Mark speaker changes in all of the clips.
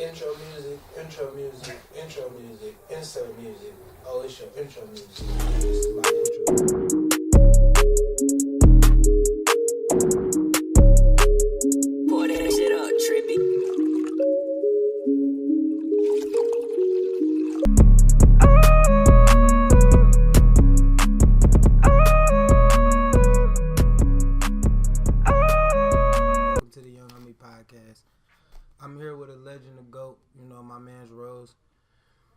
Speaker 1: intro music, insert music. Oh, it's your intro music. This is my intro.
Speaker 2: Pour that shit up, trippy.
Speaker 1: Welcome to the Young Homie Podcast. I'm here with a legend of GOAT, my man's Rose.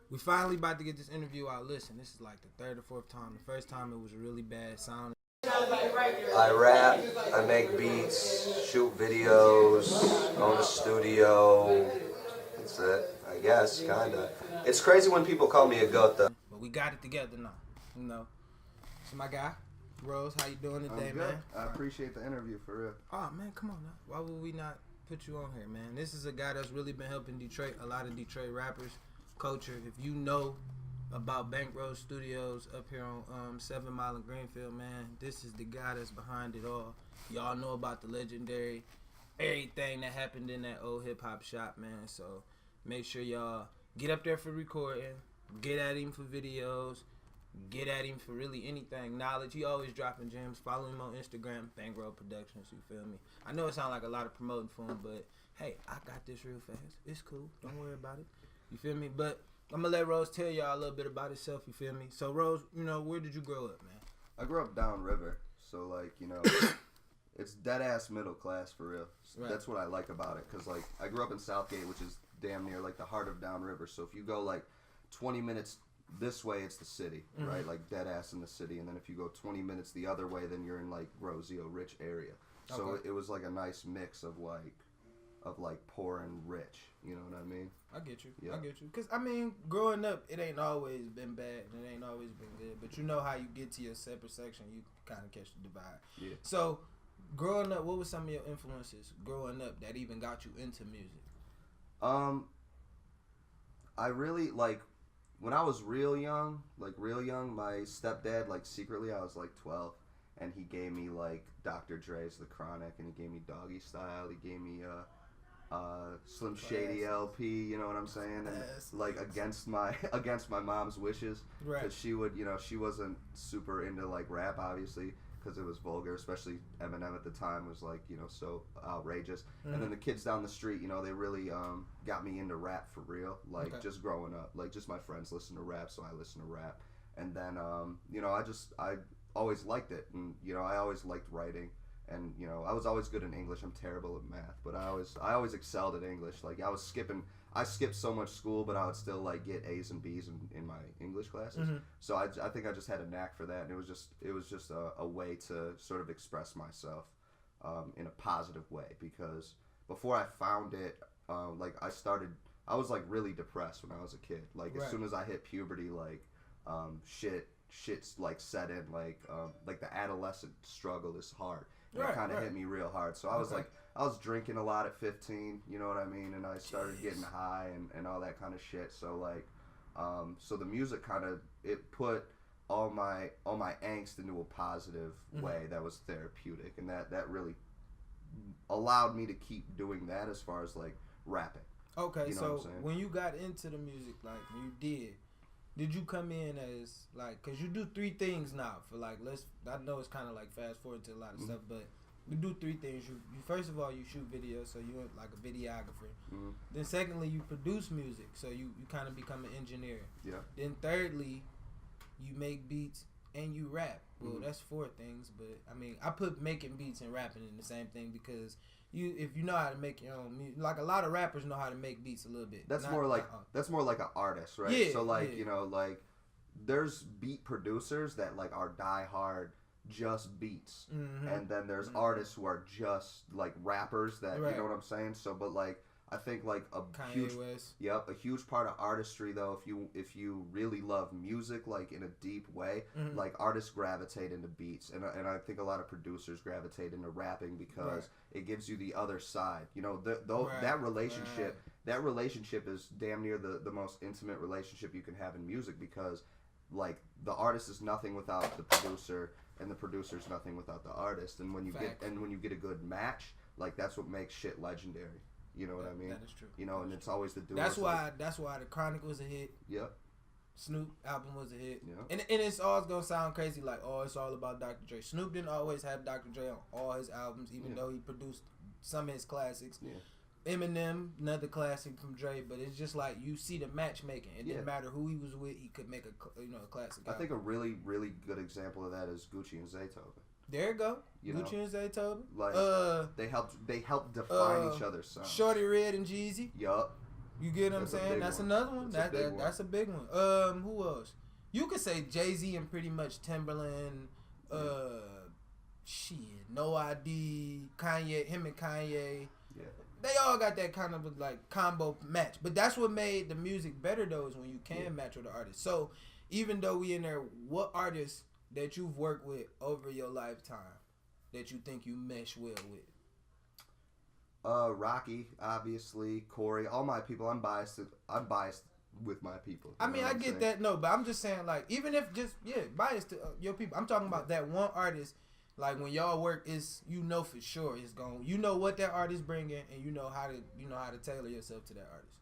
Speaker 1: We finally about to get this interview out. Listen, this is like the third or fourth time. The first time it was really bad sound.
Speaker 3: I rap, I make beats, shoot videos, own a studio. That's it, I guess, kinda. It's crazy when people call me a goat though.
Speaker 1: But we got it together now. So my guy, Rose, how you doing today,
Speaker 4: I'm good.
Speaker 1: man?
Speaker 4: I appreciate the interview, for real.
Speaker 1: Oh man, come on now. Why would we not put you on here, man? This is a guy that's really been helping Detroit, a lot of Detroit rappers, culture. If you know about Bankrose Studios up here on 7 Mile and Greenfield, man, this is the guy that's behind it all. Y'all know about the legendary everything that happened in that old hip hop shop, man. So make sure y'all get up there for recording, get at him for videos, get at him for really anything, knowledge. He always dropping gems. Follow him on Instagram, Bankrose Productions, you feel me? I know it sounds like a lot of promoting for him, but hey, I got this real fast. It's cool. Don't worry about it. You feel me? But I'm going to let Rose tell y'all a little bit about himself, you feel me? So, Rose, where did you grow up, man?
Speaker 4: I grew up downriver, so, it's dead-ass middle class, for real.
Speaker 1: Right.
Speaker 4: That's what I like about it, because, I grew up in Southgate, which is damn near, the heart of downriver. So if you go, 20 minutes this way, it's the city, right? Dead-ass in the city. And then if you go 20 minutes the other way, then you're in, Rosio, rich area. So
Speaker 1: Okay.
Speaker 4: it was, a nice mix of, poor and rich. You know what I mean?
Speaker 1: I get you.
Speaker 4: Yeah.
Speaker 1: I get you. Because, growing up, it ain't always been bad and it ain't always been good. But you know how you get to your separate section, you kind of catch the divide.
Speaker 4: Yeah.
Speaker 1: So, growing up, what were some of your influences growing up that even got you into music?
Speaker 4: I really, when I was real young, my stepdad, secretly, I was, 12, and he gave me, Dr. Dre's The Chronic, and he gave me Doggy Style, he gave me, Slim Shady LP, you know what I'm saying? And against my mom's wishes,
Speaker 1: Right.
Speaker 4: because she would, she wasn't super into rap, obviously, because it was vulgar, especially Eminem at the time was so outrageous.
Speaker 1: Mm-hmm.
Speaker 4: And then the kids down the street, they really got me into rap for real,
Speaker 1: Okay.
Speaker 4: just growing up, just my friends listen to rap, so I listen to rap. And then I always liked it, and I always liked writing. And I was always good in English. I'm terrible at math, but I always excelled at English. I skipped so much school, but I would still get A's and B's in my English classes.
Speaker 1: Mm-hmm.
Speaker 4: So I think I just had a knack for that, and it was just a way to sort of express myself in a positive way. Because before I found it, I was really depressed when I was a kid.
Speaker 1: Right.
Speaker 4: As soon as I hit puberty, shit's set in. The adolescent struggle is hard. And
Speaker 1: Right,
Speaker 4: it kind of
Speaker 1: right.
Speaker 4: hit me real hard. So I was I was drinking a lot at 15, you know what I mean? And I started getting high and all that kind of shit. So so the music kind of, it put all my angst into a positive way that was therapeutic, and that really allowed me to keep doing that as far as rapping.
Speaker 1: Okay,
Speaker 4: You know
Speaker 1: so
Speaker 4: what I'm saying?
Speaker 1: when you got into the music, when you did you come in as because you do 3 things now for I know it's kind of fast forward to a lot of stuff, but you do 3 things. You first of all, you shoot videos, so you're a videographer.
Speaker 4: Mm-hmm.
Speaker 1: Then secondly, you produce music, so you kind of become an engineer.
Speaker 4: Yeah.
Speaker 1: Then thirdly, you make beats and you rap. Well,
Speaker 4: Mm-hmm.
Speaker 1: that's 4 things, but I put making beats and rapping in the same thing because if you know how to make your own music, a lot of rappers know how to make beats a little bit.
Speaker 4: That's more like an artist, right?
Speaker 1: Yeah,
Speaker 4: So
Speaker 1: yeah.
Speaker 4: There's beat producers that are diehard just beats, and then there's artists who are just rappers that
Speaker 1: Right.
Speaker 4: you know what I'm saying. So, but I think a
Speaker 1: Kanye West.
Speaker 4: a huge part of artistry though, if you really love music in a deep way, artists gravitate into beats, and I think a lot of producers gravitate into rapping because it gives you the other side. That relationship is damn near the most intimate relationship you can have in music, because the artist is nothing without the producer, and the producer is nothing without the artist. And when you get a good match, that's what makes shit legendary. You know what I mean?
Speaker 1: That is true.
Speaker 4: You know, and it's always the duo.
Speaker 1: That's why the Chronic was a hit.
Speaker 4: Yep.
Speaker 1: Snoop album was a hit.
Speaker 4: Yeah.
Speaker 1: And it's always gonna sound crazy like, oh, it's all about Dr. Dre. Snoop didn't always have Dr. Dre on all his albums, even though he produced some of his classics. Yeah. Eminem, another classic from Dre, but it's just like you see the matchmaking. It didn't matter who he was with, he could make a classic album.
Speaker 4: I think a really, really good example of that is Gucci and Zaytoven.
Speaker 1: There you go. Gucci and Zaytoven.
Speaker 4: Like they helped define each other's sound.
Speaker 1: Shorty Red and Jeezy.
Speaker 4: Yup.
Speaker 1: You get what I'm saying? That's another one. That's a big one. Who else? You could say Jay-Z and pretty much Timberland. No ID. Kanye. Him and Kanye. Yeah. They all got that kind of like combo match. But that's what made the music better though, is when you can match with the artist. So even though we in there, what artists that you've worked with over your lifetime that you think you mesh well with?
Speaker 4: Rocky, obviously, Corey, all my people. I'm biased with my people.
Speaker 1: I mean, I get that. No, but I'm just saying, like, even if just biased to your people. I'm talking about that one artist. Like when y'all work, is for sure it's going. You know what that artist bringing, and you know how to tailor yourself to that artist.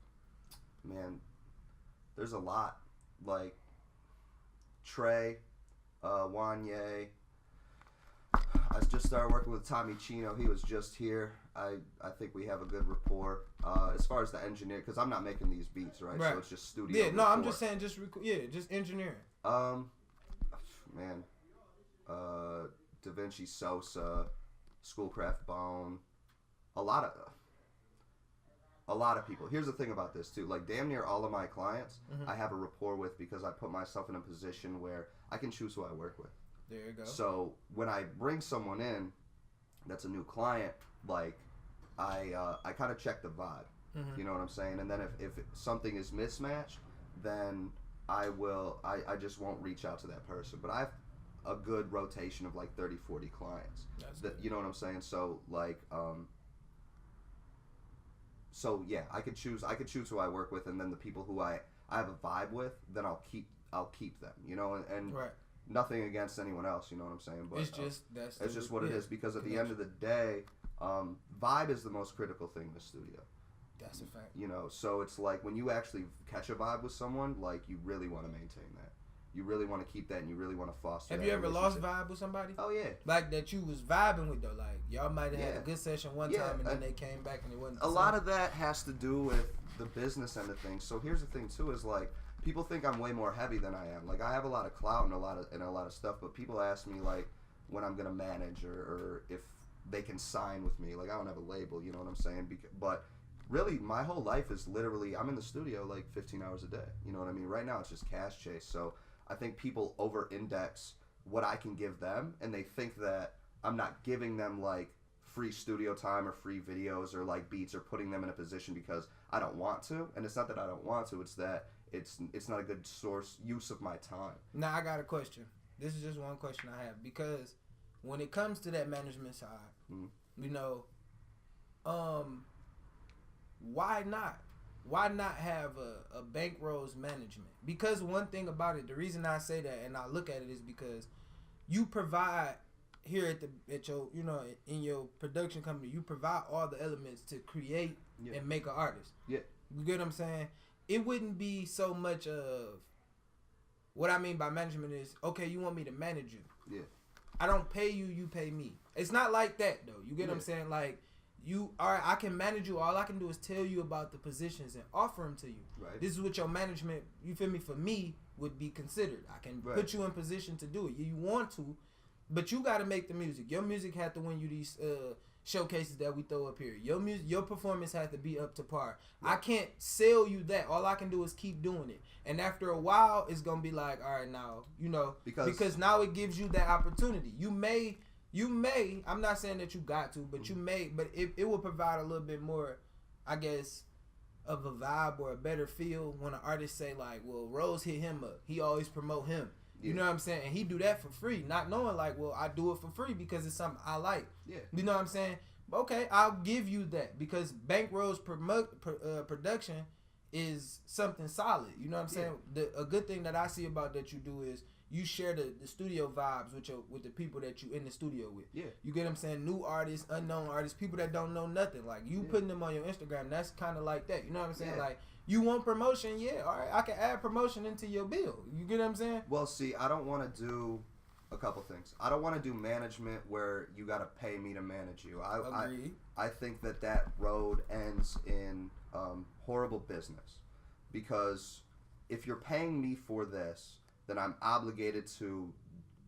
Speaker 4: Man, there's a lot. Like Trey, Wanye. I just started working with Tommy Chino. He was just here. I think we have a good rapport. As far as the engineer, because I'm not making these beats, right? So it's just studio.
Speaker 1: Yeah, no, rapport. I'm just saying, just engineering.
Speaker 4: Man, Da Vinci Sosa, Schoolcraft Bone, a lot of people. Here's the thing about this too. Like damn near all of my clients, I have a rapport with because I put myself in a position where I can choose who I work with.
Speaker 1: There you go.
Speaker 4: So when I bring someone in that's a new client, like I kind of check the vibe. You know what I'm saying? And then if something is mismatched, then I just won't reach out to that person. But I have a good rotation of like 30, 40 clients. You know what I'm saying? So like I could choose who I work with, and then the people who I have a vibe with, then I'll keep them, you know, and right. Nothing against anyone else, you know what I'm saying? But it's just what it is, because at the end of the day, vibe is the most critical thing in the studio.
Speaker 1: That's a fact.
Speaker 4: You know, so it's like when you actually catch a vibe with someone, like you really want to maintain that. You really want to keep that, and you really want to foster.
Speaker 1: Have you ever lost vibe with somebody?
Speaker 4: Oh yeah.
Speaker 1: Like that you was vibing with though. Like y'all might have had a good session one time, and then they came back and it wasn't.
Speaker 4: A lot of that has to do with the business end of things. So here's the thing too: is like people think I'm way more heavy than I am. Like I have a lot of clout and a lot of stuff, but people ask me like when I'm gonna manage or if they can sign with me. Like I don't have a label, you know what I'm saying? But really, my whole life is literally I'm in the studio like 15 hours a day. You know what I mean? Right now it's just cash chase. So I think people over-index what I can give them, and they think that I'm not giving them like free studio time or free videos or like beats or putting them in a position because I don't want to. And it's not that I don't want to; it's that it's not a good use of my time.
Speaker 1: Now I got a question. This is just one question I have, because when it comes to that management side, you know, why not? Why not have a Bankrose management? Because one thing about it, the reason I say that and I look at it is because you provide here at your, you know, in your production company, you provide all the elements to create and make an artist. Yeah. You get what I'm saying? It wouldn't be so much of what I mean by management is, okay, you want me to manage you. Yeah. I don't pay you, you pay me. It's not like that though. You get what I'm saying? Like, I can manage you. All I can do is tell you about the positions and offer them to you. Right. This is what your management, you feel me, for me, would be considered. I can put you in position to do it. You want to, but you got to make the music. Your music had to win you these showcases that we throw up here. Your music, your performance has to be up to par. Right. I can't sell you that. All I can do is keep doing it. And after a while, it's going to be like, all right, now, you know, because now it gives you that opportunity. You may, I'm not saying that you got to, but you may, but it will provide a little bit more, I guess, of a vibe or a better feel when an artist say like, well, Rose hit him up. He always promote him. Yeah. You know what I'm saying? And he do that for free, not knowing like, well, I do it for free because it's something I like. Yeah. You know what I'm saying? Okay, I'll give you that because Bankrose production is something solid. You know what I'm saying? A good thing that I see about that you do is you share the studio vibes with the people that you in the studio with.
Speaker 4: Yeah.
Speaker 1: You get what I'm saying? New artists, unknown artists, people that don't know nothing. Like you putting them on your Instagram, that's kind of like that. You know what I'm saying?
Speaker 4: Yeah.
Speaker 1: Like you want promotion, yeah. All right, I can add promotion into your bill. You get what I'm saying?
Speaker 4: Well, see, I don't want to do a couple things. I don't want to do management where you got to pay me to manage you. I think that road ends in horrible business, because if you're paying me for this, then I'm obligated to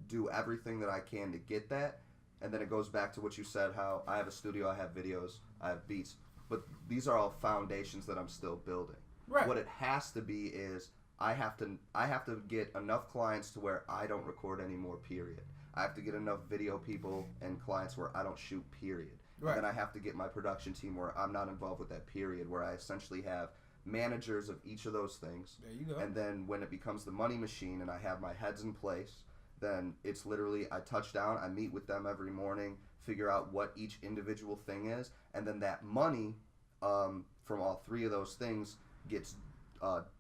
Speaker 4: do everything that I can to get that. And then it goes back to what you said, how I have a studio, I have videos, I have beats, but these are all foundations that I'm still building.
Speaker 1: Right.
Speaker 4: What it has to be is I have to get enough clients to where I don't record anymore, period. I have to get enough video people and clients where I don't shoot, period.
Speaker 1: Right.
Speaker 4: And then I have to get my production team where I'm not involved with that, period, where I essentially have managers of each of those things.
Speaker 1: There you go.
Speaker 4: And then when it becomes the money machine and I have my heads in place, then it's literally I touch down, I meet with them every morning, figure out what each individual thing is, and then that money from all three of those things gets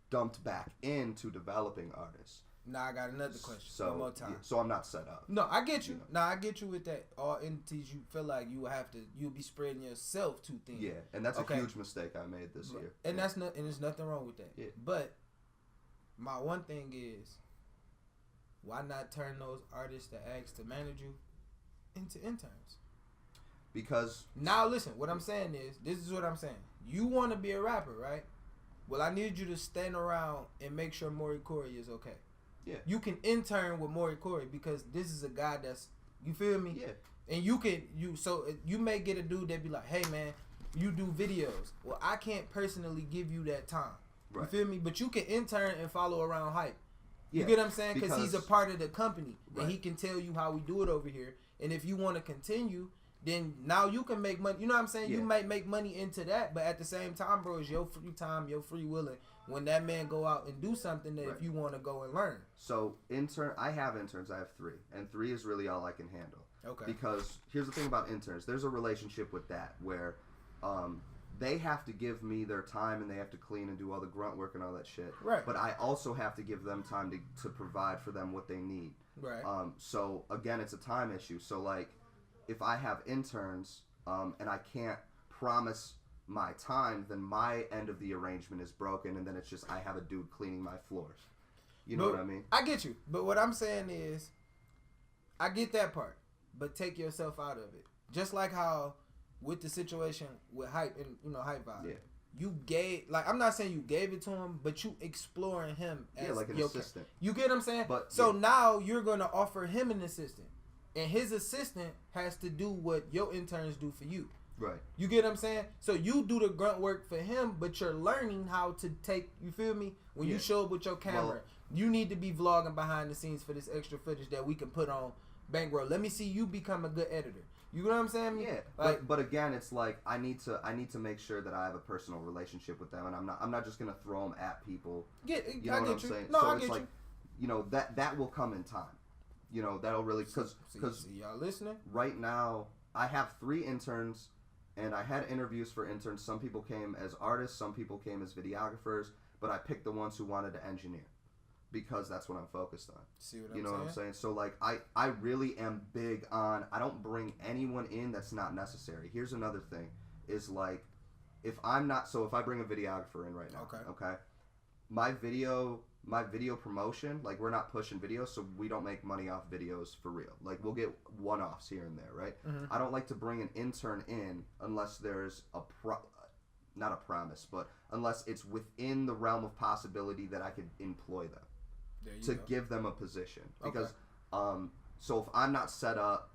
Speaker 4: dumped back into developing artists.
Speaker 1: Now I got another question.
Speaker 4: So,
Speaker 1: One more time.
Speaker 4: Yeah, so I'm not set up.
Speaker 1: No, I get you.
Speaker 4: know.
Speaker 1: No, I get you with that. All entities you feel like you'll be spreading yourself too thin.
Speaker 4: Yeah, and that's
Speaker 1: Okay.
Speaker 4: a huge mistake I made this year.
Speaker 1: And that's not, and there's nothing wrong with that.
Speaker 4: Yeah.
Speaker 1: But my one thing is, why not turn those artists that ask to manage you into interns?
Speaker 4: Because
Speaker 1: Now listen, what I'm saying is, this is what I'm saying. You want to be a rapper, right? Well, I need you to stand around and make sure Maury Corey is okay.
Speaker 4: Yeah.
Speaker 1: You can intern with Maury Corey because this is a guy that's, you feel me?
Speaker 4: Yeah.
Speaker 1: And you may get a dude that be like, hey man, you do videos. Well, I can't personally give you that time.
Speaker 4: Right.
Speaker 1: You feel me? But you can intern and follow around Hype. You
Speaker 4: Yeah,
Speaker 1: get what I'm saying? Because he's a
Speaker 4: because-
Speaker 1: part of the company.
Speaker 4: Right.
Speaker 1: And he can tell you how we do it over here. And if you want to continue, then now you can make money. You know what I'm saying?
Speaker 4: Yeah.
Speaker 1: You might make money into that. But at the same time, bro, it's your free time, your free willing. When that man go out and do something that
Speaker 4: Right.
Speaker 1: if you want to go and learn.
Speaker 4: So I have interns. I have 3, and 3 is really all I can handle.
Speaker 1: Okay.
Speaker 4: Because here's the thing about interns. There's a relationship with that where they have to give me their time and they have to clean and do all the grunt work and all that shit.
Speaker 1: Right.
Speaker 4: But I also have to give them time to provide for them what they need.
Speaker 1: Right.
Speaker 4: So again, it's a time issue. So like, if I have interns and I can't promise my time, then my end of the arrangement is broken, and then it's just I have a dude cleaning my floors. You know what I mean?
Speaker 1: I get you. But what I'm saying is, I get that part, but take yourself out of it. Just like how with the situation with Hype and Hype Vibe.
Speaker 4: Yeah.
Speaker 1: You gave, like, I'm not saying you gave it to him, but you exploring him as
Speaker 4: like an
Speaker 1: your
Speaker 4: assistant.
Speaker 1: You get what I'm saying?
Speaker 4: But,
Speaker 1: so
Speaker 4: yeah.
Speaker 1: now you're going to offer him an assistant. And his assistant has to do what your interns do for you.
Speaker 4: Right.
Speaker 1: You get what I'm saying? So you do the grunt work for him, but you're learning how to take, you feel me? When you
Speaker 4: Yeah.
Speaker 1: show up with your camera,
Speaker 4: Well,
Speaker 1: you need to be vlogging behind the scenes for this extra footage that we can put on Bankrose. Let me see you become a good editor. You know what I'm saying?
Speaker 4: Yeah.
Speaker 1: Like,
Speaker 4: but again, it's like I need to make sure that I have a personal relationship with them, and I'm not just gonna throw them at people.
Speaker 1: you
Speaker 4: know
Speaker 1: I
Speaker 4: what
Speaker 1: get
Speaker 4: I'm
Speaker 1: you.
Speaker 4: saying?
Speaker 1: No,
Speaker 4: So
Speaker 1: I
Speaker 4: it's
Speaker 1: get
Speaker 4: like,
Speaker 1: you.
Speaker 4: That will come in time. That'll really because
Speaker 1: See, y'all listening?
Speaker 4: right now I have 3 interns, and I had interviews for interns. Some people came as artists, some people came as videographers, but I picked the ones who wanted to engineer because that's what I'm focused on.
Speaker 1: See what
Speaker 4: You
Speaker 1: I'm
Speaker 4: know
Speaker 1: saying?
Speaker 4: what I'm saying? So like I really am big on I don't bring anyone in that's not necessary. Here's another thing is like if I bring a videographer in right now, okay? My video promotion, like we're not pushing videos, so we don't make money off videos for real. Like we'll get one-offs here and there, right?
Speaker 1: Mm-hmm.
Speaker 4: I don't like to bring an intern in unless there's not a promise, but unless it's within the realm of possibility that I could employ them. To give them a position, because so if I'm not set up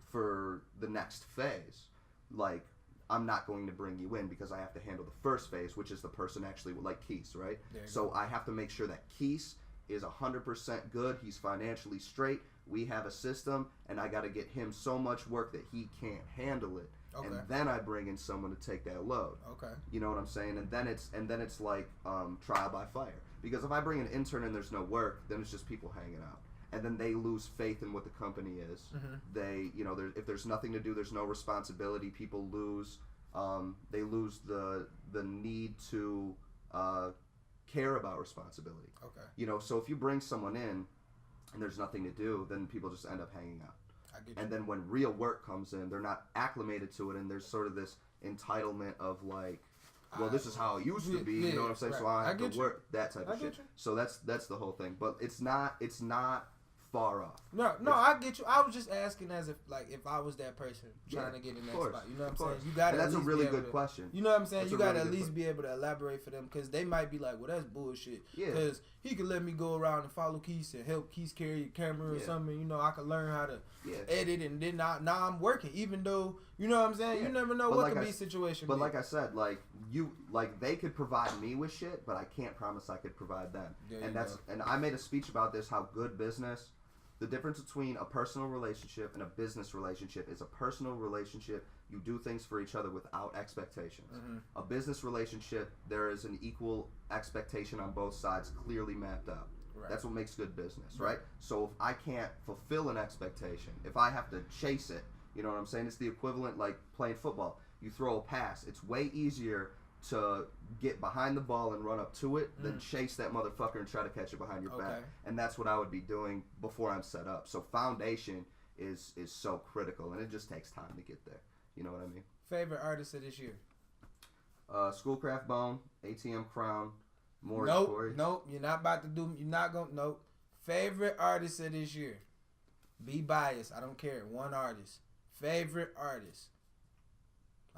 Speaker 4: for the next phase, like I'm not going to bring you in because I have to handle the first phase, which is the person actually like Keese, right? So I have to make sure that Keese is 100% good. He's financially straight. We have a system, and I got to get him so much work that he can't handle it.
Speaker 1: Okay.
Speaker 4: And then I bring in someone to take that load.
Speaker 1: Okay.
Speaker 4: You know what I'm saying? And then it's like trial by fire. Because if I bring an intern and there's no work, then it's just people hanging out, and then they lose faith in what the company is.
Speaker 1: Mm-hmm.
Speaker 4: They, if there's nothing to do, there's no responsibility. People lose. They lose the need to care about responsibility.
Speaker 1: Okay.
Speaker 4: So if you bring someone in, and there's nothing to do, then people just end up hanging out.
Speaker 1: I get
Speaker 4: And
Speaker 1: you.
Speaker 4: then when real work comes in, they're not acclimated to it, and there's sort of this entitlement of like, well, this is how it used to be, you know what I'm saying?
Speaker 1: right.
Speaker 4: So I have
Speaker 1: get
Speaker 4: to
Speaker 1: you.
Speaker 4: work that type
Speaker 1: I
Speaker 4: of
Speaker 1: get
Speaker 4: shit.
Speaker 1: you.
Speaker 4: So that's the whole thing. But it's not far off.
Speaker 1: No, I get you. I was just asking as if I was that person trying to get in that
Speaker 4: course,
Speaker 1: spot. You know what I'm
Speaker 4: of
Speaker 1: saying?
Speaker 4: course.
Speaker 1: You got to.
Speaker 4: And that's a really good question.
Speaker 1: You know what I'm saying?
Speaker 4: That's
Speaker 1: You
Speaker 4: a
Speaker 1: got to
Speaker 4: really
Speaker 1: at
Speaker 4: good
Speaker 1: least be able to elaborate for them because they might be like, well, that's bullshit.
Speaker 4: Yeah.
Speaker 1: Because he could let me go around and follow Keith and help Keith carry your camera or
Speaker 4: Yeah.
Speaker 1: something. You know, I could learn how to
Speaker 4: Yeah.
Speaker 1: edit and then now I'm working. Even though, you know what I'm saying?
Speaker 4: Yeah.
Speaker 1: You never know
Speaker 4: But
Speaker 1: what
Speaker 4: like
Speaker 1: could
Speaker 4: I
Speaker 1: be
Speaker 4: s-
Speaker 1: situation.
Speaker 4: But
Speaker 1: be.
Speaker 4: like I said, they could provide me with shit, but I can't promise I could provide them.
Speaker 1: There you
Speaker 4: And I made a speech about this, how good business, the difference between a personal relationship and a business relationship is a personal relationship, you do things for each other without expectations.
Speaker 1: Mm-hmm.
Speaker 4: A business relationship, there is an equal expectation on both sides clearly mapped out.
Speaker 1: Right.
Speaker 4: That's what makes good business,
Speaker 1: Right.
Speaker 4: right? So if I can't fulfill an expectation, if I have to chase it, you know what I'm saying? It's the equivalent like playing football. You throw a pass. It's way easier to get behind the ball and run up to it than chase that motherfucker and try to catch it behind your back.
Speaker 1: Okay.
Speaker 4: And that's what I would be doing before I'm set up. So foundation is so critical, and it just takes time to get there. You know what I mean?
Speaker 1: Favorite artist of this year?
Speaker 4: Schoolcraft Bone, ATM Crown, Morris Corey.
Speaker 1: Nope. You're not about to do. You're not going. Nope. Favorite artist of this year? Be biased. I don't care. One artist. Favorite artist.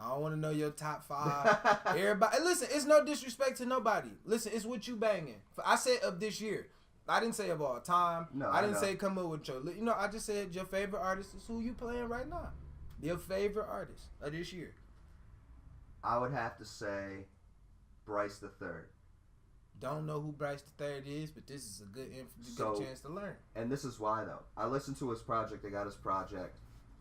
Speaker 1: I don't want to know your top 5. Everybody, listen. It's no disrespect to nobody. Listen, it's what you banging. I said of this year. I didn't say of all time.
Speaker 4: No,
Speaker 1: I didn't
Speaker 4: know.
Speaker 1: say come up with your. You know, I just said your favorite artist is who you playing right now. Your favorite artist of this year.
Speaker 4: I would have to say Bryce the Third.
Speaker 1: Don't know who Bryce the Third is, but this is a good chance to learn.
Speaker 4: And this is why though. I listened to his project. I got his project,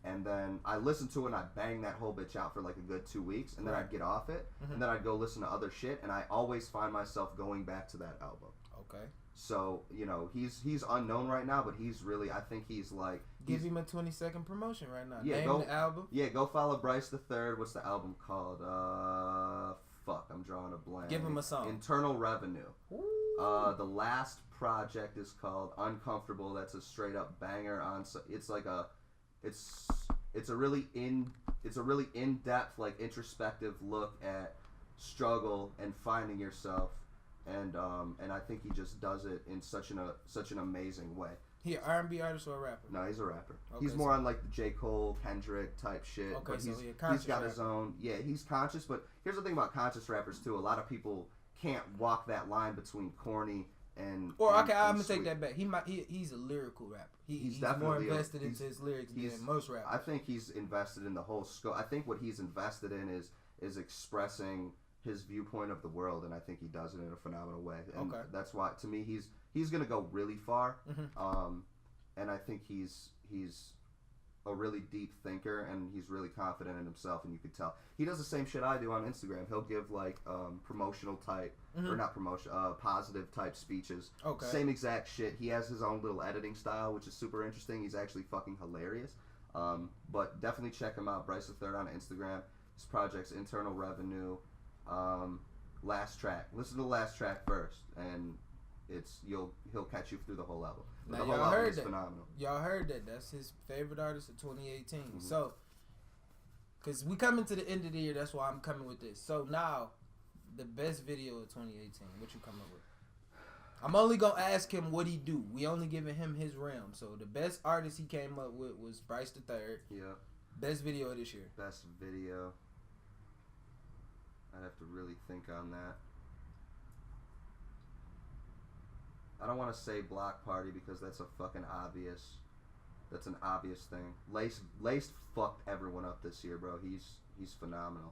Speaker 4: and then I listened to it and I banged that whole bitch out for like a good 2 weeks, and then
Speaker 1: Right.
Speaker 4: I'd get off it, and then I'd go listen to other shit, and I always find myself going back to that album.
Speaker 1: Okay.
Speaker 4: So you know he's unknown right now, but he's really, I think he's like
Speaker 1: Give him a 20-second promotion right now.
Speaker 4: Yeah,
Speaker 1: Name
Speaker 4: go-
Speaker 1: the album.
Speaker 4: yeah. Go follow Bryce the Third. What's the album called? Fuck, I'm drawing a blank.
Speaker 1: Give him a song.
Speaker 4: Internal Revenue.
Speaker 1: Ooh.
Speaker 4: The last project is called Uncomfortable. That's a straight up banger on. It's like it's a really in depth, like introspective look at struggle and finding yourself, and I think he just does it in such an amazing way.
Speaker 1: He an R&B artist or a rapper?
Speaker 4: No, he's a rapper.
Speaker 1: Okay,
Speaker 4: He's more
Speaker 1: so-
Speaker 4: on like the J. Cole, Kendrick type shit.
Speaker 1: Okay,
Speaker 4: but
Speaker 1: so
Speaker 4: he's
Speaker 1: he a conscious
Speaker 4: got his
Speaker 1: rapper.
Speaker 4: own. Yeah, he's conscious. But here's the thing about conscious rappers too. A lot of people can't walk that line between corny and.
Speaker 1: Or
Speaker 4: and,
Speaker 1: okay, I'm
Speaker 4: and
Speaker 1: gonna take
Speaker 4: sweet.
Speaker 1: that back. He's a lyrical rapper. He's more
Speaker 4: definitely
Speaker 1: invested
Speaker 4: he's-
Speaker 1: into his lyrics
Speaker 4: he's-
Speaker 1: than most rappers.
Speaker 4: I think he's invested in the whole scope. I think what he's invested in is expressing his viewpoint of the world, and I think he does it in a phenomenal way. And
Speaker 1: Okay.
Speaker 4: that's why, to me, he's gonna go really far.
Speaker 1: Mhm.
Speaker 4: And I think he's a really deep thinker, and he's really confident in himself, and you can tell. He does the same shit I do on Instagram. He'll give like promotional type, or not promotion, positive type speeches.
Speaker 1: Okay.
Speaker 4: Same exact shit. He has his own little editing style, which is super interesting. He's actually fucking hilarious. But definitely check him out, Bryce the Third on Instagram. His project's Internal Revenue. Last track. Listen to the last track first, and he'll catch you through the whole album. But
Speaker 1: Now
Speaker 4: the whole
Speaker 1: y'all
Speaker 4: album
Speaker 1: heard
Speaker 4: is
Speaker 1: that.
Speaker 4: phenomenal.
Speaker 1: Y'all heard that. That's his favorite artist of 2018.
Speaker 4: Mm-hmm.
Speaker 1: So, because we coming to the end of the year, that's why I'm coming with this. So now, the best video of 2018. What you coming with? I'm only gonna ask him what he do. We only giving him his realm. So the best artist he came up with was Bryce the Third.
Speaker 4: Yeah.
Speaker 1: Best video of this year.
Speaker 4: Best video. I'd have to really think on that. I don't want to say Block Party because that's an obvious thing. Lace fucked everyone up this year, bro. He's phenomenal.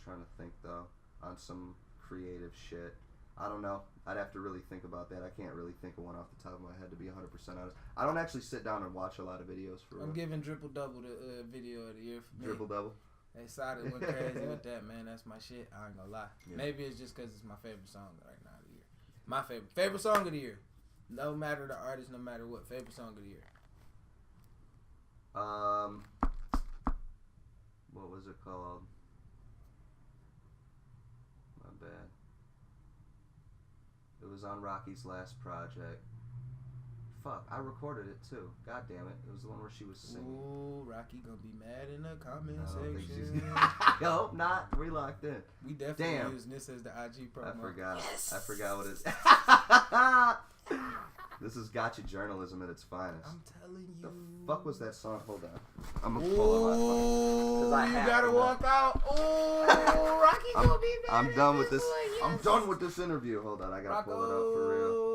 Speaker 4: Trying to think though on some creative shit. I don't know. I'd have to really think about that. I can't really think of one off the top of my head, to be 100% honest. I don't actually sit down and watch a lot of videos for
Speaker 1: I'm
Speaker 4: real.
Speaker 1: giving Triple Double the video of the year for me.
Speaker 4: Triple double.
Speaker 1: They Sada went crazy with that, man. That's my shit. I ain't gonna lie.
Speaker 4: Yeah.
Speaker 1: Maybe it's just because it's my favorite song right now of the year. My favorite song of the year. No matter the artist, no matter what. Favorite song of the year.
Speaker 4: What was it called? My bad. It was on Rocky's last project. Fuck, I recorded it too. God damn it. It was the one where she was singing.
Speaker 1: Ooh, Rocky gonna be mad in the comment
Speaker 4: I don't think she's
Speaker 1: section.
Speaker 4: I hope not. We locked in.
Speaker 1: We definitely
Speaker 4: Damn.
Speaker 1: using this as the IG promo.
Speaker 4: I forgot. I forgot what it is. This is gotcha journalism at its finest.
Speaker 1: I'm telling you.
Speaker 4: The fuck was that song? Hold on. I'm gonna pull it
Speaker 1: Ooh,
Speaker 4: up.
Speaker 1: you gotta walk out. Ooh, Rocky gonna be mad.
Speaker 4: I'm done with this.
Speaker 1: Boy, yes.
Speaker 4: I'm done with this interview. Hold on, I gotta pull it up for real.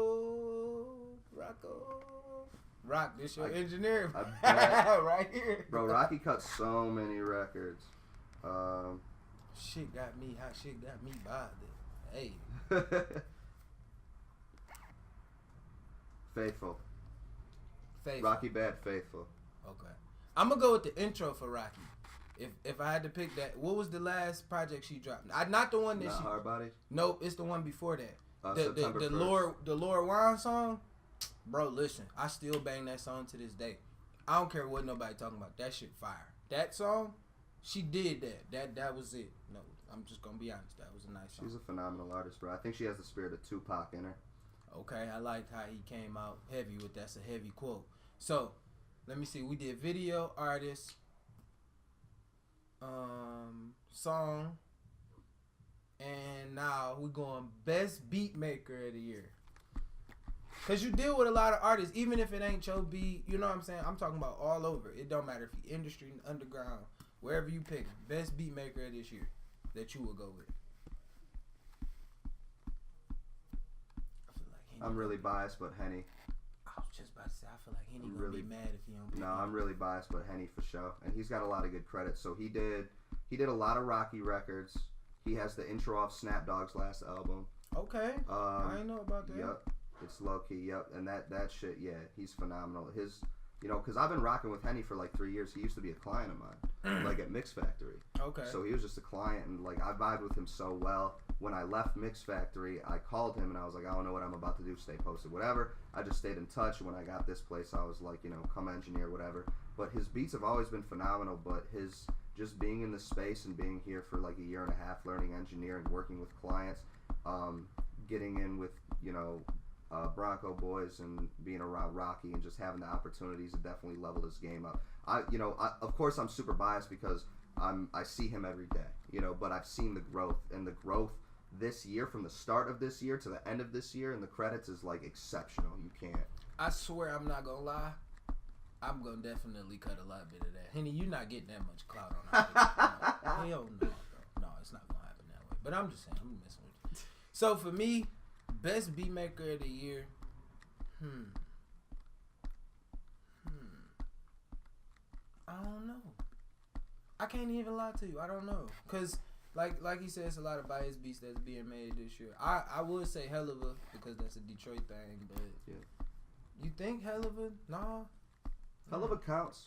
Speaker 1: Rock, this your engineer.
Speaker 4: I bet.
Speaker 1: Right here.
Speaker 4: Bro, Rocky cut so many records.
Speaker 1: Shit got me. How shit got me bothered. Hey.
Speaker 4: Faithful.
Speaker 1: Faithful.
Speaker 4: Rocky Bad Faithful.
Speaker 1: Okay. I'm gonna go with the intro for Rocky. If I had to pick that, what was the last project she dropped? Not the one that
Speaker 4: Not
Speaker 1: she.
Speaker 4: Hard Body?
Speaker 1: Nope, it's the one before that.
Speaker 4: September
Speaker 1: the
Speaker 4: 1st.
Speaker 1: Lord Wine song. Bro, listen, I still bang that song to this day. I don't care what nobody talking about. That shit fire. That song, she did that. That was it. No, I'm just gonna be honest. That was a nice song.
Speaker 4: She's a phenomenal artist, bro. I think she has the spirit of Tupac in her.
Speaker 1: Okay, I liked how he came out heavy with that's a heavy quote. So, let me see. We did video, artist, song, and now we're going best beat maker of the year. Cause you deal with a lot of artists, even if it ain't your beat, you know what I'm saying? I'm talking about all over. It don't matter if you industry, underground, wherever you pick. Best beat maker of this year that you would go with. I feel like Henny.
Speaker 4: I'm really biased, but Henny.
Speaker 1: I was just about to say, I feel like Henny gonna
Speaker 4: really-
Speaker 1: be mad if he don't pick
Speaker 4: No,
Speaker 1: him.
Speaker 4: I'm really biased, but Henny for sure. And he's got a lot of good credits. So he did a lot of Rocky records. He has the intro off Snap Dogg's last album.
Speaker 1: Okay. I didn't know about that.
Speaker 4: Yep. It's low key, yep. And that shit, yeah, he's phenomenal. His, because I've been rocking with Henny for like 3 years. He used to be a client of mine, like at Mix Factory.
Speaker 1: Okay.
Speaker 4: So he was just a client, and like I vibed with him so well. When I left Mix Factory, I called him and I was like, I don't know what I'm about to do. Stay posted, whatever. I just stayed in touch. When I got this place, I was like, come engineer, whatever. But his beats have always been phenomenal. But his just being in the space and being here for like a year and a half, learning engineering, working with clients, getting in with Bronco boys and being around Rocky and just having the opportunities to definitely level his game up. Of course I'm super biased because I see him every day, but I've seen the growth, and the growth this year from the start of this year to the end of this year and the credits is like exceptional. You can't.
Speaker 1: I swear I'm not gonna lie. I'm gonna definitely cut a lot bit of that. Henny, you're not getting that much clout on that. No, hell no, bro. No, it's not gonna happen that way. But I'm just saying, I'm messing with you. So for me, best beat maker of the year. I don't know. I can't even lie to you. I don't know. Cause like he said, it's a lot of bias beats that's being made this year. I would say Hell of a, because that's a Detroit thing, but
Speaker 4: Yeah.
Speaker 1: You think Hell of a? Nah.
Speaker 4: Hell of a counts.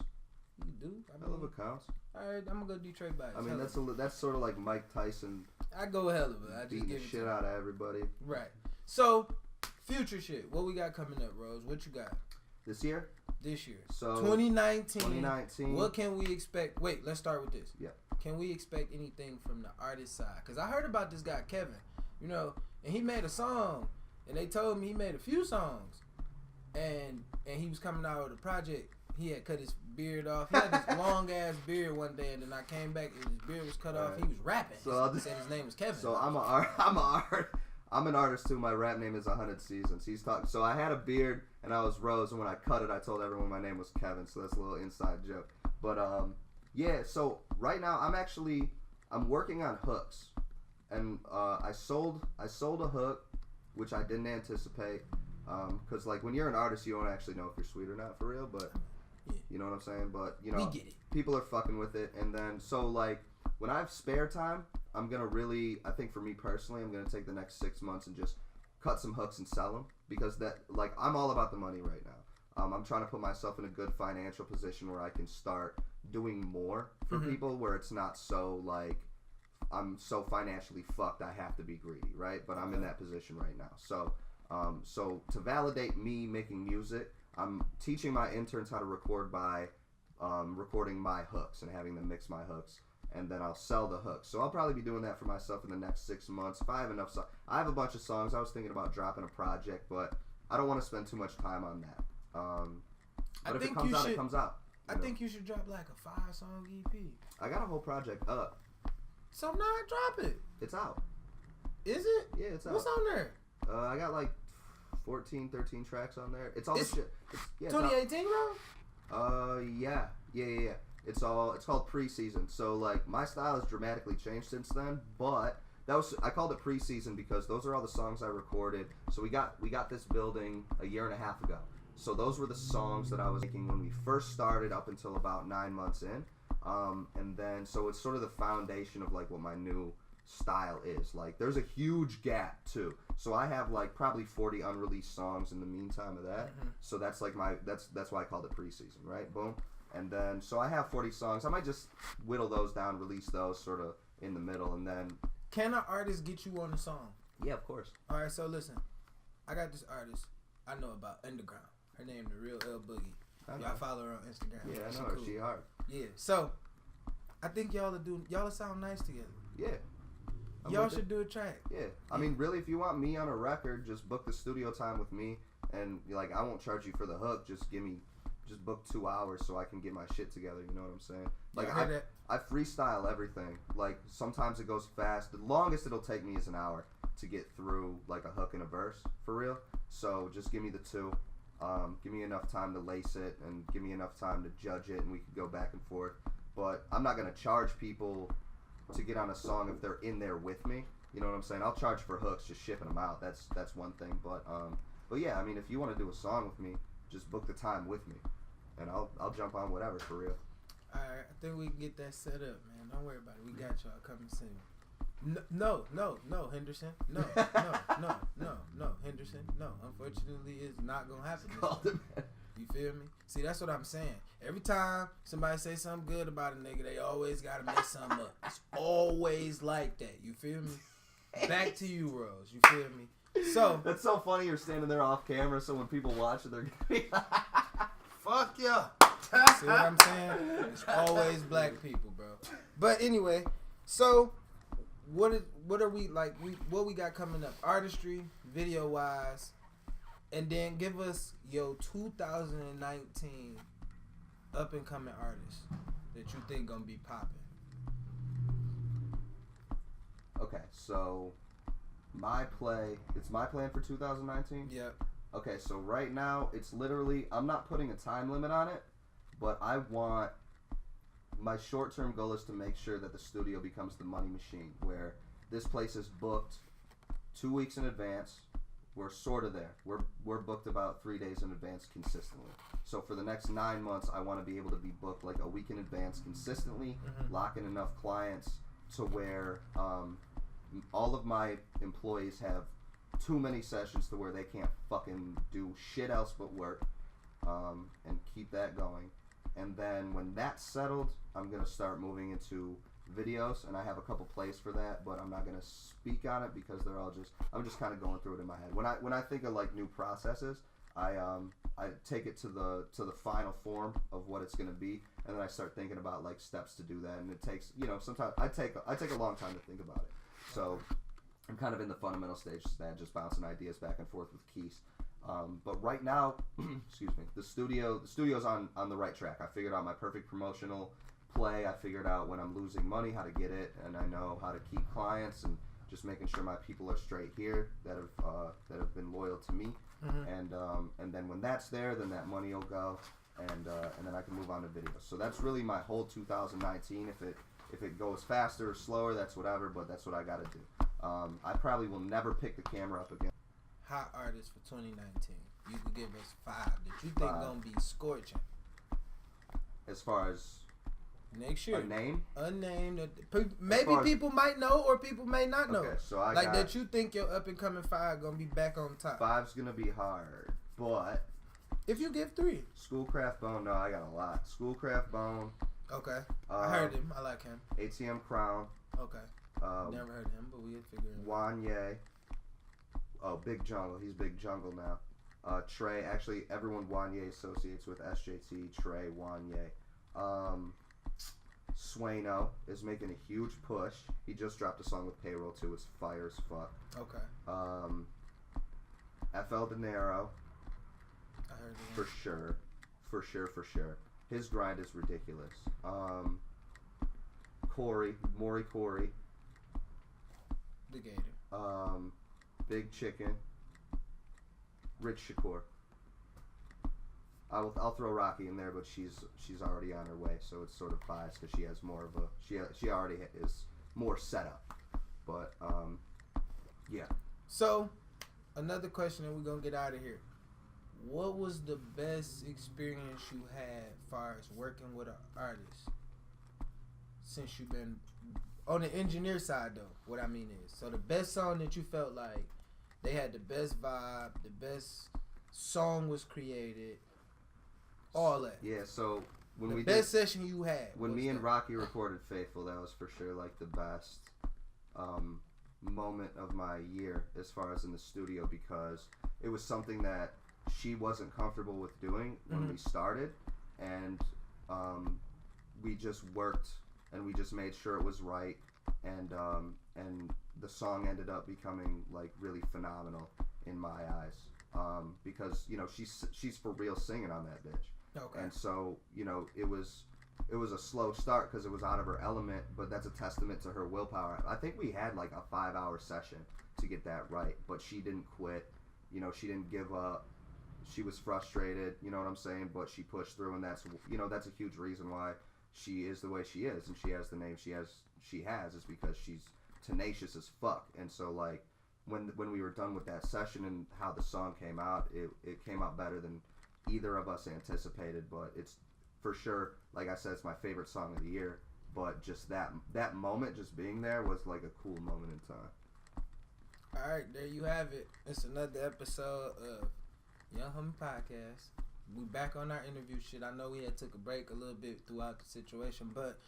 Speaker 1: You do?
Speaker 4: Hell of a counts.
Speaker 1: Alright, I'm gonna go Detroit bias.
Speaker 4: I mean, that's sort of like Mike Tyson
Speaker 1: I go Hell of a. I just
Speaker 4: beating
Speaker 1: give
Speaker 4: the
Speaker 1: it
Speaker 4: shit
Speaker 1: to
Speaker 4: out of everybody.
Speaker 1: Right. So, future shit. What we got coming up, Rose? What you got
Speaker 4: This year?
Speaker 1: this year?
Speaker 4: So
Speaker 1: 2019.
Speaker 4: 2019.
Speaker 1: What can we expect? Wait, let's start with this.
Speaker 4: Yeah.
Speaker 1: Can we expect anything from the artist side? Because I heard about this guy, Kevin, and he made a song, and they told me he made a few songs, and he was coming out with a project. He had cut his beard off. He had this long ass beard one day, and then I came back and his beard was cut off. He was rapping.
Speaker 4: So
Speaker 1: He said his name was Kevin.
Speaker 4: So I'm an artist too. My rap name is 100 Seasons. He's talking. So I had a beard and I was Rose, and when I cut it, I told everyone my name was Kevin. So that's a little inside joke. But yeah. So right now I'm working on hooks, and I sold a hook, which I didn't anticipate, because like when you're an artist, you don't actually know if you're sweet or not for real, but.
Speaker 1: Yeah.
Speaker 4: You know what I'm saying? But,
Speaker 1: we get it.
Speaker 4: people are fucking with it. And then, so, like, when I have spare time, I'm going to really, I think for me personally, I'm going to take the next 6 months and just cut some hooks and sell them. Because I'm all about the money right now. I'm trying to put myself in a good financial position where I can start doing more for people, where it's not so, like, I'm so financially fucked I have to be greedy, right? But I'm in that position right now. So, to validate me making music, I'm teaching my interns how to record by recording my hooks and having them mix my hooks, and then I'll sell the hooks. So I'll probably be doing that for myself in the next 6 months. If I have enough songs. I have a bunch of songs. I was thinking about dropping a project, but I don't want to spend too much time on that. But if it comes out, it comes out.
Speaker 1: I think you should drop like a 5-song EP.
Speaker 4: I got a whole project up.
Speaker 1: So now drop it.
Speaker 4: It's out.
Speaker 1: Is it?
Speaker 4: Yeah, it's out.
Speaker 1: What's on there?
Speaker 4: I got like 14, 13 tracks on there. It's all the shit. It's
Speaker 1: 2018, bro?
Speaker 4: Yeah. It's called Preseason. So like my style has dramatically changed since then, but I called it Preseason because those are all the songs I recorded. So we got this building a year and a half ago. So those were the songs that I was making when we first started up until about 9 months in. And then so it's sort of the foundation of like what my new style is. Like there's a huge gap too. So I have like probably 40 unreleased songs in the meantime of that. Mm-hmm. So that's like that's why I called it Preseason, right? Boom. And then so I have 40 songs. I might just whittle those down, release those sort of in the middle, and then
Speaker 1: can an artist get you on a song?
Speaker 4: Yeah, of course.
Speaker 1: All right, so listen. I got this artist I know about underground. Her name the real L Boogie. I follow her on Instagram.
Speaker 4: Yeah, I know her. Cool. She hard.
Speaker 1: Yeah. So I think y'all will sound nice together.
Speaker 4: Yeah.
Speaker 1: Y'all should do a track.
Speaker 4: Yeah. I mean, really, if you want me on a record, just book the studio time with me, and like I won't charge you for the hook. Just book 2 hours so I can get my shit together. You know what I'm saying? Like I freestyle everything. Like sometimes it goes fast. The longest it'll take me is an hour to get through like a hook and a verse for real. So just give me the 2. Give me enough time to lace it and give me enough time to judge it, and we could go back and forth. But I'm not gonna charge people to get on a song if they're in there with me. You know what I'm saying? I'll charge for hooks, just shipping them out. That's one thing. But yeah, I mean, if you want to do a song with me, just book the time with me, and I'll jump on whatever for real.
Speaker 1: All right, I think we can get that set up, man. Don't worry about it. We got y'all coming soon. No, Henderson. No, Henderson. No, unfortunately, it's not gonna happen. You feel me? See, that's what I'm saying. Every time somebody say something good about a nigga, they always gotta mess something up. It's always like that. You feel me? Back to you, Rose. You feel me? So
Speaker 4: that's so funny. You're standing there off camera, so when people watch it, they're gonna be
Speaker 1: fuck yeah. See what I'm saying? It's always black people, bro. But anyway, so what are we like? What we got coming up? Artistry, video wise, and then give us your 2019 up and coming artists that you think gonna be popping.
Speaker 4: Okay, so it's my plan for 2019.
Speaker 1: Yep.
Speaker 4: Okay, so right now it's literally I'm not putting a time limit on it, but my short-term goal is to make sure that the studio becomes the money machine, where this place is booked 2 weeks in advance. We're sort of there. We're booked about 3 days in advance consistently. So for the next 9 months, I want to be able to be booked like a week in advance consistently, lock in enough clients to where all of my employees have too many sessions to where they can't fucking do shit else but work, and keep that going. And then when that's settled, I'm going to start moving into videos, and I have a couple plays for that, but I'm not going to speak on it because I'm just kind of going through it in my head. When I think of like new processes, I take it to the final form of what it's going to be, and then I start thinking about like steps to do that, and it takes, sometimes I take a long time to think about it. So I'm kind of in the fundamental stages of that, just bouncing ideas back and forth with Keith. But right now, excuse me, the studio's on the right track. I figured out my perfect promotional play. I figured out when I'm losing money how to get it, and I know how to keep clients, and just making sure my people are straight here that have been loyal to me. And then when that's there, then that money will go, and then I can move on to videos. So that's really my whole 2019. If it goes faster or slower, that's whatever. But that's what I got to do. I probably will never pick the camera up again.
Speaker 1: Hot artists for 2019. You could give us 5 that you think gonna be scorching.
Speaker 4: As far as
Speaker 1: next year,
Speaker 4: unnamed.
Speaker 1: Maybe people might know or people may not know.
Speaker 4: Okay, so I
Speaker 1: like
Speaker 4: got,
Speaker 1: that you think your up and coming 5 gonna be back on top.
Speaker 4: 5's gonna be hard, but
Speaker 1: if you give 3,
Speaker 4: Schoolcraft Bone. No, I got a lot. Schoolcraft Bone.
Speaker 1: Okay, I heard him. I like him.
Speaker 4: ATM Crown.
Speaker 1: Okay. Never heard him, but we'll figure it out.
Speaker 4: Wanye. Oh, Big Jungle. He's Big Jungle now. Trey. Actually, everyone Wanye associates with SJT. Trey, Wanye. Sueno is making a huge push. He just dropped a song with Payroll too. It's fire as fuck.
Speaker 1: Okay.
Speaker 4: FL De Niro.
Speaker 1: I heard it.
Speaker 4: For sure. His grind is ridiculous. Maury Corey.
Speaker 1: The Gator.
Speaker 4: Big Chicken. Rich Shakur. I'll throw Rocky in there, but she's already on her way, so it's sort of biased because she has more of a she already is more set up. But yeah.
Speaker 1: So another question, and we're gonna get out of here. What was the best experience you had as far as working with an artist since you've been on the engineer side though? What I mean is, so the best song that you felt like they had the best vibe, the best song was created, all that.
Speaker 4: Yeah, so when
Speaker 1: the best session you had.
Speaker 4: When me and Rocky recorded Faithful, that was for sure like the best moment of my year as far as in the studio, because it was something that she wasn't comfortable with doing when we started, and we just worked and we just made sure it was right, and the song ended up becoming like really phenomenal in my eyes, because you know she's for real singing on that bitch.
Speaker 1: Okay.
Speaker 4: And so you know it was a slow start because it was out of her element, but that's a testament to her willpower. I think we had like a 5-hour session to get that right, but she didn't quit. You know, she didn't give up. She was frustrated, you know what I'm saying, but she pushed through, and that's a huge reason why she is the way she is, and she has the name she has is because she's tenacious as fuck. And so like when we were done with that session and how the song came out, it came out better than either of us anticipated. But it's for sure, like I said, it's my favorite song of the year. But just that moment, just being there, was like a cool moment in time.
Speaker 1: All right, there you have it. It's another episode of Young Homie Podcast. We back on our interview shit. I know we had took a break a little bit throughout the situation, but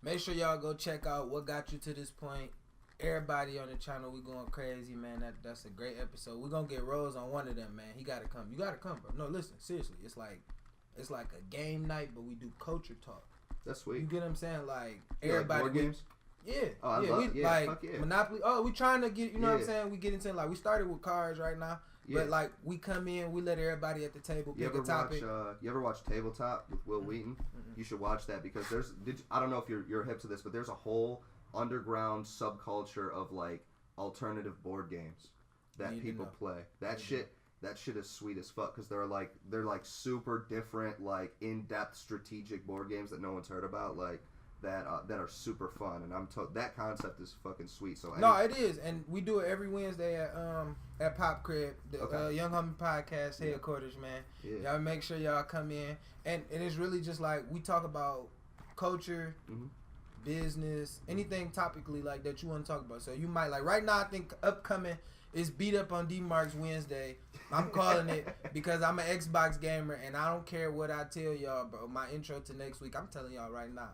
Speaker 1: make sure y'all go check out what got you to this point. Everybody on the channel, we going crazy, man. That's a great episode. We're gonna get Rose on one of them, man. He gotta come. You gotta come, bro. No, listen, seriously. It's like a game night, but we do culture talk.
Speaker 4: That's sweet.
Speaker 1: You get what I'm saying? Like everybody.
Speaker 4: Board games?
Speaker 1: Yeah.
Speaker 4: Oh, I
Speaker 1: yeah,
Speaker 4: love it. Yeah,
Speaker 1: like
Speaker 4: fuck yeah.
Speaker 1: Monopoly. Oh, we trying to get, you know what I'm saying? We get into like we started with cards right now.
Speaker 4: Yeah.
Speaker 1: But like we come in, we let everybody at the table pick a topic.
Speaker 4: You ever watch Tabletop with Will Wheaton? You should watch that because I don't know if you're hip to this, but there's a whole underground subculture of like alternative board games that people play. That shit is sweet as fuck because they're like super different, like in-depth strategic board games that no one's heard about, like that are super fun, and that concept is fucking sweet. So
Speaker 1: no, it is, and we do it every Wednesday at Pop Crib, the Young Homie Podcast headquarters, man. Yeah. Y'all make sure y'all come in, and it's really just like we talk about culture, business, anything topically like that you want to talk about. So you might like right now. I think upcoming is Beat Up on Dmarks Wednesday. I'm calling it because I'm an Xbox gamer, and I don't care what I tell y'all, bro. My intro to next week, I'm telling y'all right now.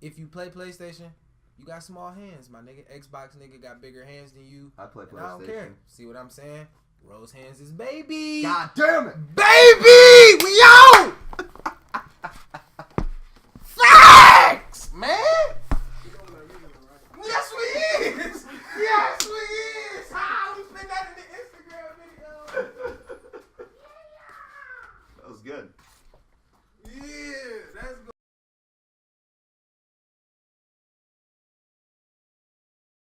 Speaker 1: If you play PlayStation, you got small hands, my nigga. Xbox nigga got bigger hands than you.
Speaker 4: I play PlayStation.
Speaker 1: I don't care. See what I'm saying? Rose hands is baby.
Speaker 4: God damn it.
Speaker 1: Baby! We out!